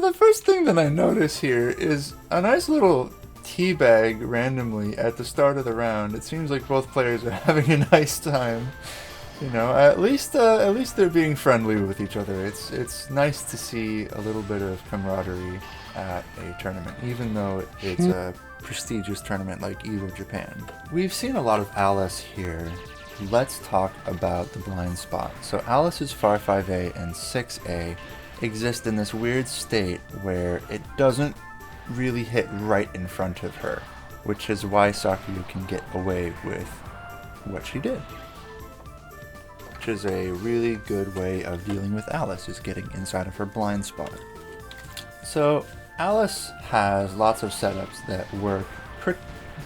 the first thing that I notice here is a nice little teabag randomly at the start of the round. It seems like both players are having a nice time. You know, at least they're being friendly with each other. It's nice to see a little bit of camaraderie at a tournament, even though it's a prestigious tournament like EVO Japan. We've seen a lot of Alice here. Let's talk about the blind spot. So Alice's Far 5A and 6A exist in this weird state where it doesn't really hit right in front of her, which is why Sakuya can get away with what she did. Which is a really good way of dealing with Alice, is getting inside of her blind spot. So Alice has lots of setups that work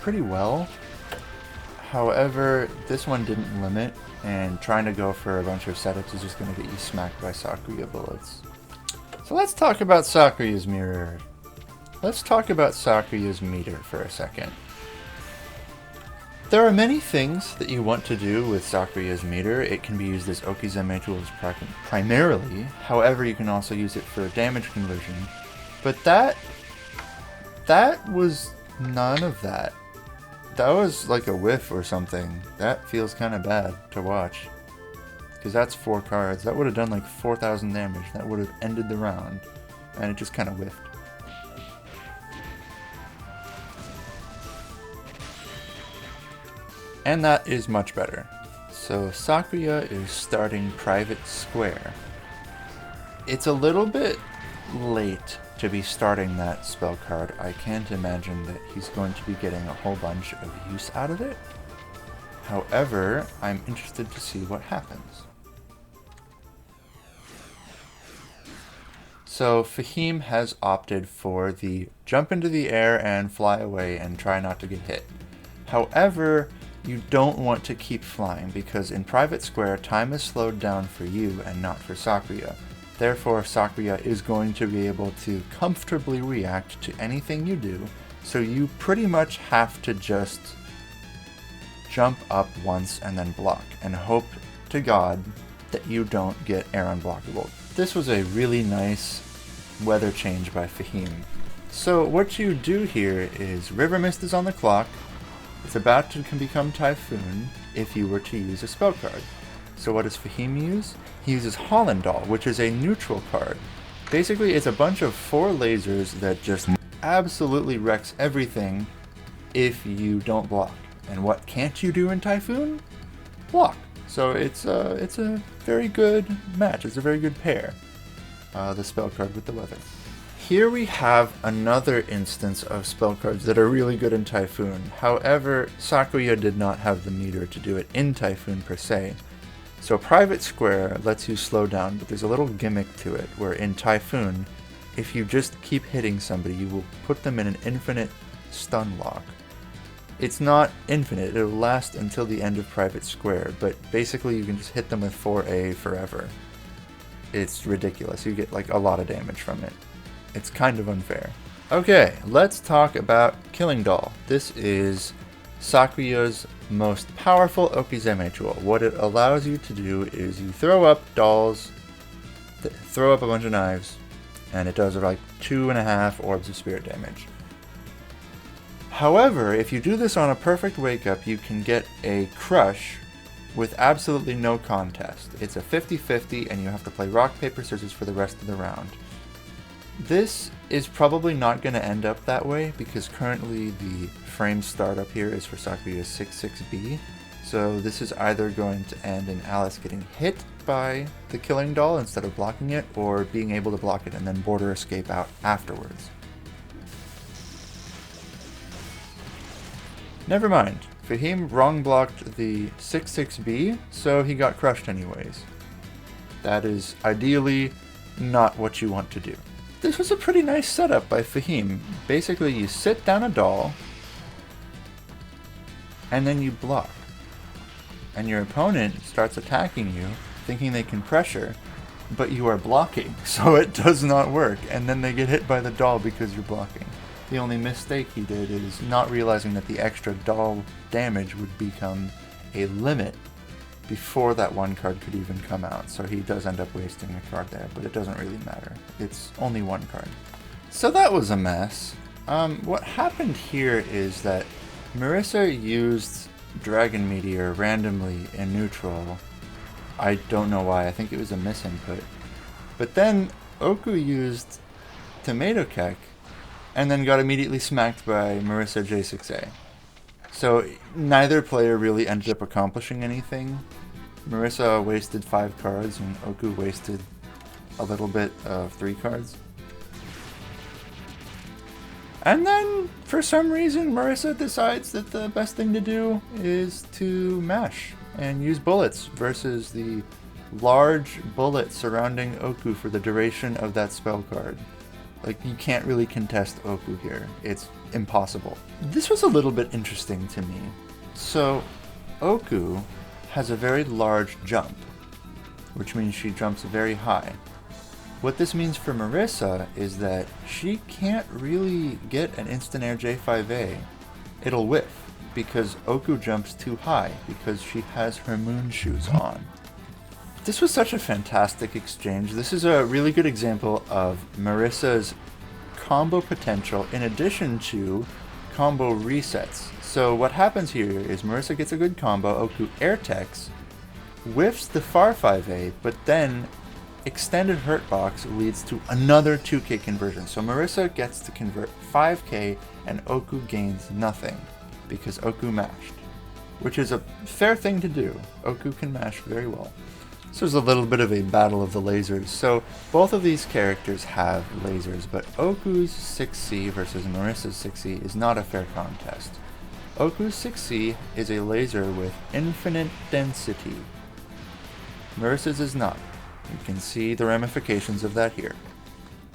pretty well. However, this one didn't limit, and trying to go for a bunch of setups is just going to get you smacked by Sakuya bullets. So let's talk about Sakuya's mirror. Let's talk about Sakuya's meter for a second. There are many things that you want to do with Sakuya's meter. It can be used as Okizeme tools primarily. However, you can also use it for damage conversion. But that was none of that. That was like a whiff or something. That feels kind of bad to watch. Because that's 4 cards. That would have done like 4,000 damage. That would have ended the round. And it just kind of whiffed. And that is much better. So Sakuya is starting Private Square. It's a little bit late to be starting that spell card. I can't imagine that he's going to be getting a whole bunch of use out of it. However, I'm interested to see what happens. So Fahim has opted for the jump into the air and fly away and try not to get hit. However, you don't want to keep flying because in Private Square, time is slowed down for you and not for Sakuya. Therefore, Sakuya is going to be able to comfortably react to anything you do, so you pretty much have to just jump up once and then block, and hope to God that you don't get air unblockable. This was a really nice weather change by Fahim. So what you do here is River Mist is on the clock. It's about to become Typhoon if you were to use a spell card. So what does Fahim use? He uses HOLLAND, which is a neutral card. Basically, it's a bunch of 4 lasers that just absolutely wrecks everything if you don't block. And what can't you do in Typhoon? Block. So it's a very good match. It's a very good pair. The spell card with the weather. Here we have another instance of spell cards that are really good in Typhoon. However, Sakuya did not have the meter to do it in Typhoon per se. So Private Square lets you slow down, but there's a little gimmick to it, where in Typhoon, if you just keep hitting somebody, you will put them in an infinite stun lock. It's not infinite, it'll last until the end of Private Square, but basically you can just hit them with 4A forever. It's ridiculous, you get like a lot of damage from it. It's kind of unfair. Okay, let's talk about Killing Doll. This is Sakuya's most powerful Okizeme tool. What it allows you to do is you throw up dolls, throw up a bunch of knives, and it does like 2.5 orbs of spirit damage. However, if you do this on a perfect wake up, you can get a crush with absolutely no contest. It's a 50-50 and you have to play rock, paper, scissors for the rest of the round. This is probably not going to end up that way because currently the frame startup here is for Sakuya's 6-6B. So this is either going to end in Alice getting hit by the Killing Doll instead of blocking it, or being able to block it and then border escape out afterwards. Never mind. Fahim wrong blocked the 6-6B, so he got crushed anyways. That is ideally not what you want to do. This was a pretty nice setup by Fahim. Basically, you sit down a doll, and then you block. And your opponent starts attacking you, thinking they can pressure, but you are blocking, so it does not work, and then they get hit by the doll because you're blocking. The only mistake he did is not realizing that the extra doll damage would become a limit before that one card could even come out, so he does end up wasting a card there, but it doesn't really matter. It's only one card. So that was a mess. What happened here is that Marisa used Dragon Meteor randomly in neutral. I don't know why, I think it was a misinput. But then Oku used Tomato Kek and then got immediately smacked by Marisa J6A. So neither player really ended up accomplishing anything. Marisa wasted 5 cards and Oku wasted a little bit of 3 cards. And then, for some reason, Marisa decides that the best thing to do is to mash and use bullets versus the large bullet surrounding Oku for the duration of that spell card. Like, you can't really contest Oku here. It's impossible. This was a little bit interesting to me. So, Oku has a very large jump, which means she jumps very high. What this means for Marisa is that she can't really get an instant air J5A. It'll whiff, because Oku jumps too high, because she has her moon shoes on. This was such a fantastic exchange. This is a really good example of Marisa's combo potential in addition to combo resets. So what happens here is Marisa gets a good combo, Oku air techs, whiffs the far 5A, but then Extended Hurt Box leads to another 2k conversion. So Marisa gets to convert 5k and Oku gains nothing because Oku mashed, which is a fair thing to do. Oku can mash very well. So there's a little bit of a battle of the lasers. So both of these characters have lasers, but Oku's 6C versus Marisa's 6C is not a fair contest. Oku's 6C is a laser with infinite density. Marisa's is not. You can see the ramifications of that here.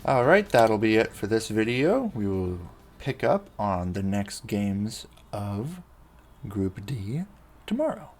Alright, that'll be it for this video. We will pick up on the next games of Group D tomorrow.